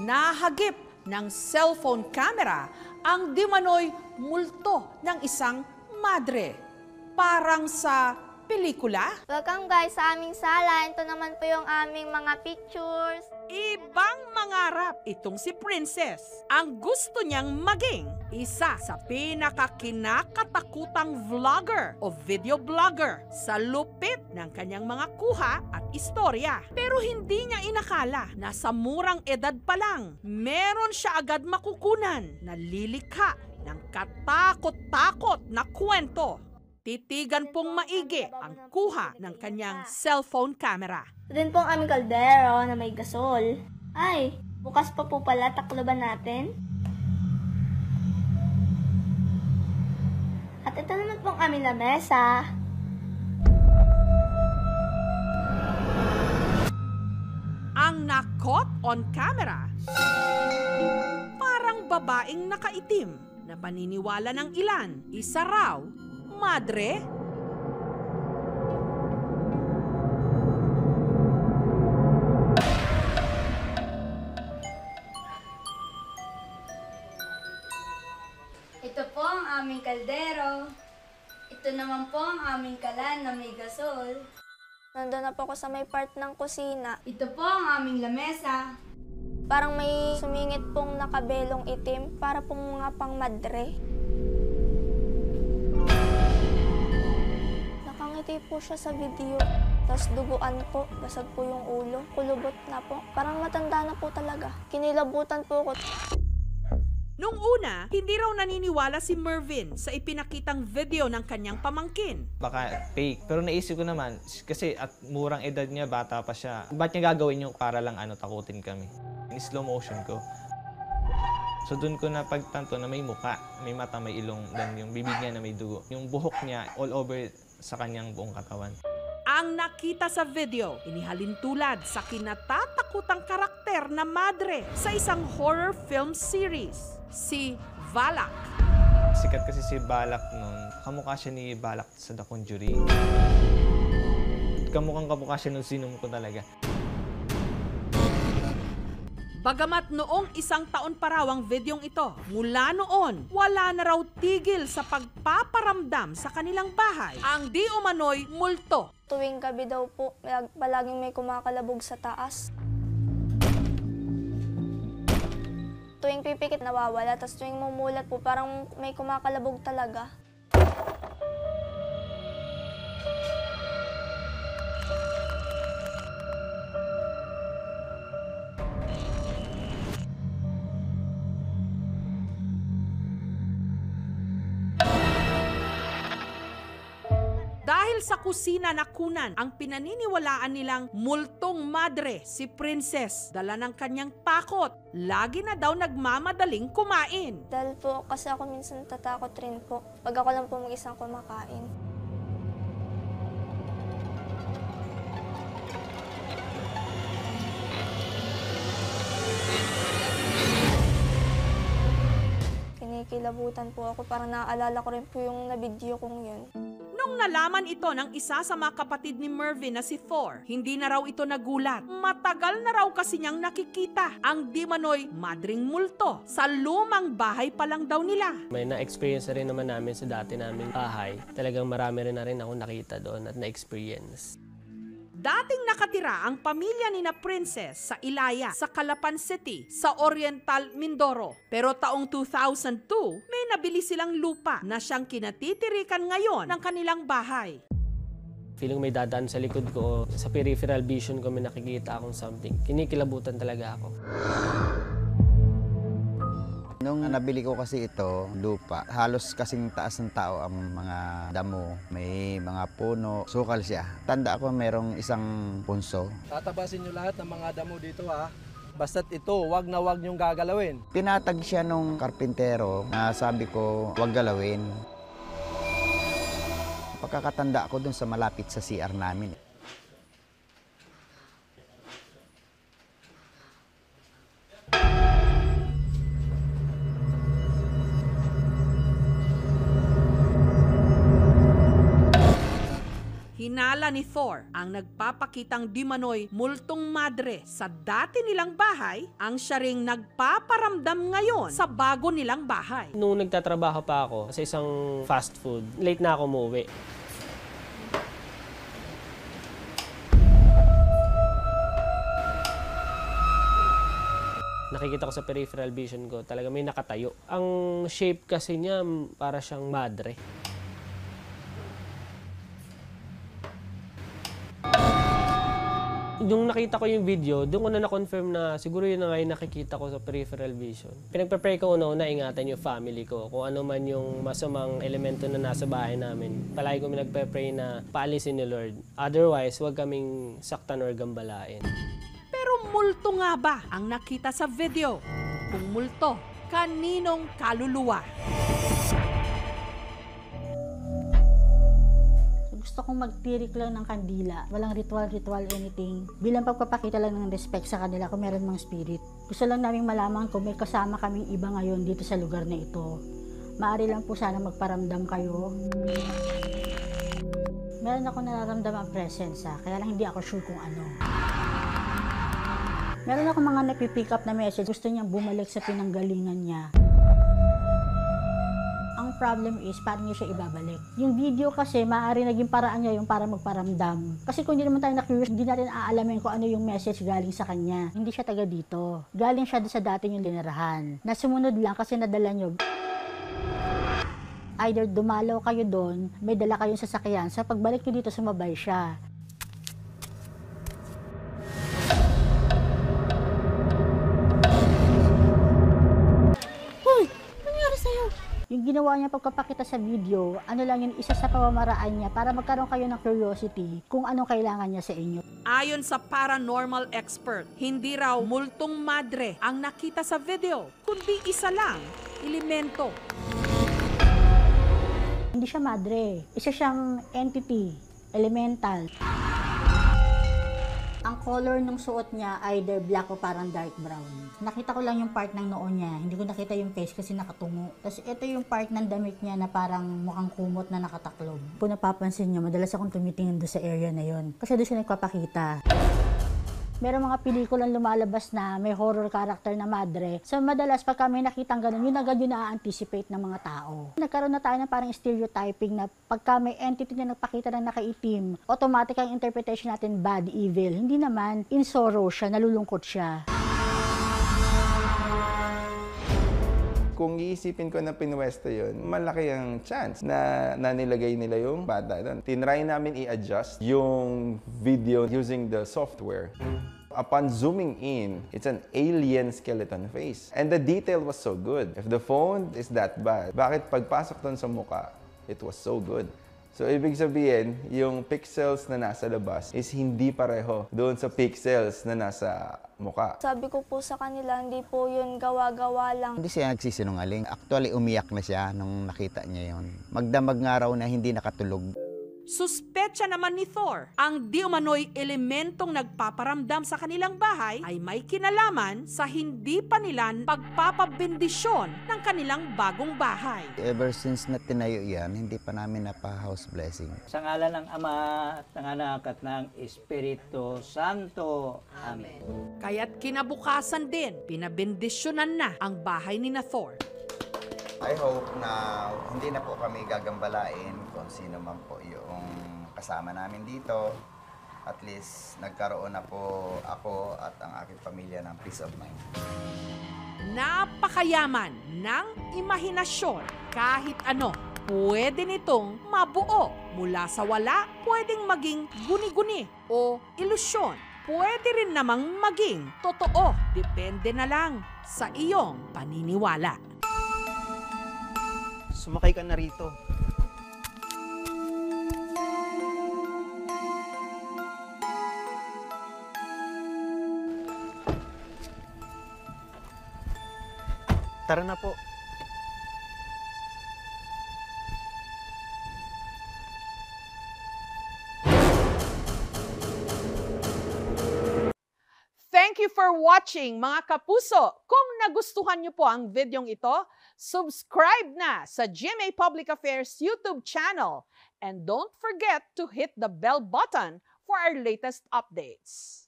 Nahagip ng cellphone camera ang dimanoy multo ng isang madre. Parang sa pelikula. Welcome guys sa aming sala. Ito naman po yung aming mga pictures. Ibang mangarap itong si Princess. Ang gusto niyang maging isa sa pinakakinakatakutang vlogger o video blogger sa lupit ng kanyang mga kuha at istorya. Pero hindi niya inakala na sa murang edad pa lang, meron siya agad makukunan na lilikha ng katakot-takot na kwento. Titigan pong maigi ang kuha ng kanyang cellphone camera. Ito din po ang aming kaldero na may gasol. Ay, bukas pa po pala, takloban natin. At ito naman po ang aming lamesa. Ang nakot on camera, parang babaeng nakaitim na paniniwala ng ilan, isa raw madre. Ito po ang aming kaldero. Ito naman po ang aming kalan na may gasol. Nandun na po ako sa may part ng kusina. Ito po ang aming lamesa. Parang may sumingit pong nakabelong itim para pong mga pang madre. Nakangiti po siya sa video. Tapos duguan po, basag po yung ulo, kulubot na po. Parang matanda na po talaga. Kinilabutan po ako. Nung una, hindi raw naniniwala si Mervin sa ipinakitang video ng kanyang pamangkin. Baka fake. Pero naisip ko naman, kasi at murang edad niya, bata pa siya. Ba't niya gagawin yung para lang takutin kami? In slow motion ko. So doon ko napagtanto na may muka, may mata, may ilong, dan yung bibig niya na may dugo. Yung buhok niya all over sa kanyang buong katawan. Ang nakita sa video, inihalin tulad sa kinatatakutang karakter na madre sa isang horror film series, si Valak. Sikat kasi si Balak noon. Kamukha siya ni Balak sa The Conjuring. Kamukha siya nung sinom ko talaga. Bagamat noong 1 taon pa raw ang videong ito, mula noon, wala na raw tigil sa pagpaparamdam sa kanilang bahay ang di umano'y multo. Tuwing gabi daw po, palaging may kumakalabog sa taas. Tuwing pipikit, nawawala. Tapos tuwing mumulat po, parang may kumakalabog talaga. Dahil sa kusina nakunan ang pinaniniwalaan nilang multong madre, si Princess, dala ng kanyang takot, lagi na daw nagmamadaling kumain. Dahil po kasi ako minsan tatakot rin po pag ako lang po mag-isang kumakain. Kinikilabutan po ako, parang naaalala ko rin po yung na-video kong yun. Nung nalaman ito ng isa sa mga kapatid ni Mervin na si Thor, hindi na raw ito nagulat. Matagal na raw kasi niyang nakikita ang di manoy madring multo sa lumang bahay pa lang daw nila. May na-experience na rin naman namin sa dati naming bahay. Talagang marami rin na rin ako nakita doon at na-experience. Dating nakatira ang pamilya ni na Princess sa Ilaya, sa Calapan City, sa Oriental, Mindoro. Pero taong 2002, may nabili silang lupa na siyang kinatitirikan ngayon ng kanilang bahay. Feeling may dadaan sa likod ko, sa peripheral vision ko may nakikita akong something. Kinikilabutan talaga ako. Nung nabili ko kasi ito, lupa, halos kasing taas ng tao ang mga damo. May mga puno, sukal siya. Tanda ko merong isang punso. Tatabasin nyo lahat ng mga damo dito ha. Basta't ito, wag na wag nyong gagalawin. Tinatag siya nung karpintero na sabi ko, wag galawin. Pagkakatanda ko dun sa malapit sa CR namin. Hinala ni Thor ang nagpapakitang di manoy multong madre sa dati nilang bahay ang siya ring nagpaparamdam ngayon sa bago nilang bahay. Nung nagtatrabaho pa ako sa isang fast food, late na ako umuwi. Nakikita ko sa peripheral vision ko, talaga may nakatayo. Ang shape kasi niya, para siyang madre. Nung nakita ko yung video, doon ko na na-confirm na siguro yun na nga yung nakikita ko sa peripheral vision. Pinagpe-pray ko una ingatan yung family ko. Kung ano man yung masamang elemento na nasa bahay namin, palagi ko pinagpe-pray na paalisin ni Lord. Otherwise, huwag kaming saktan or gambalain. Pero multo nga ba ang nakita sa video? Kung multo, kaninong kaluluwa? Gusto kong magtirik lang ng kandila. Walang ritual, anything. Bilang pagpapakita lang ng respect sa kanila kung meron mang spirit. Gusto lang naming malaman kung may kasama kaming iba ngayon dito sa lugar na ito. Maaari lang po sana magparamdam kayo. Meron ako nararamdamang presence kaya lang hindi ako sure kung ano. Meron ako mga napipick up na message. Gusto niyang bumalik sa pinanggalingan niya. Ang problem is, paano niya siya ibabalik? Yung video kasi, maaari naging paraan niya yung para magparamdam. Kasi kung hindi naman tayo na-curious, hindi natin aalamin kung ano yung message galing sa kanya. Hindi siya taga dito. Galing siya sa dati yung linirahan. Nasumunod lang kasi nadala niyo. Either dumalaw kayo doon, may dala kayong sasakyan. Sa pagbalik niyo dito, sumabay siya. Yung ginawa niya pagpapakita sa video, ano lang yun, isa sa pamamaraan niya para magkaroon kayo ng curiosity kung anong kailangan niya sa inyo. Ayon sa paranormal expert, hindi raw multong madre ang nakita sa video, kundi isa lang, elemento. Hindi siya madre, isa siyang entity, elemental. Ang color ng suot niya either black o parang dark brown. Nakita ko lang yung part ng noo niya. Hindi ko nakita yung face kasi nakatungo. Tapos ito yung part ng damit niya na parang mukhang kumot na nakataklob. Kung napapansin niyo, madalas akong tumitingin doon sa area na yon. Kasi doon siya nagpapakita. Meron mga pelikulang lumalabas na may horror character na madre. So madalas pag kami nakitang ganun, yun agad yung na-anticipate ng mga tao. Nagkaroon na tayo ng parang stereotyping na pagka may entity na nagpakita ng nakaitim, automatic ang interpretation natin bad, evil. Hindi naman, in sorrow siya, nalulungkot siya. Kung iisipin ko na pinwesto yun, malaki ang chance na nilagay nila yung bata doon. Tinry namin i-adjust yung video using the software. Upon zooming in, it's an alien skeleton face. And the detail was so good. If the phone is that bad, bakit pagpasok doon sa mukha, it was so good. So, ibig sabihin, yung pixels na nasa labas is hindi pareho doon sa pixels na nasa mukha. Sabi ko po sa kanila, hindi po yun gawa-gawa lang. Hindi siya nagsisinungaling. Actually, umiyak na siya nung nakita niya yon. Magdamag nga raw na hindi nakatulog. Suspetsa naman ni Thor, ang di umano'y elementong nagpaparamdam sa kanilang bahay ay may kinalaman sa hindi pa nila pagpapabendisyon ng kanilang bagong bahay. Ever since na tinayo yan, hindi pa namin napa-house blessing. Sa ngalan ng Ama at ng Anak at ng Espiritu Santo. Amen. Kaya't kinabukasan din, pinabendisyonan na ang bahay ni Thor. I hope na hindi na po kami gagambalain kung sino man po yung kasama namin dito. At least nagkaroon na po ako at ang aking pamilya ng peace of mind. Napakayaman ng imahinasyon. Kahit ano, pwede nitong mabuo. Mula sa wala, pwedeng maging guni-guni o ilusyon. Pwede rin namang maging totoo. Depende na lang sa iyong paniniwala. Sumakay ka na rito. Tara na po. Thank you for watching, mga kapuso. Kung nagustuhan niyo po ang videong ito, subscribe na sa GMA Public Affairs YouTube channel And don't forget to hit the bell button for our latest updates.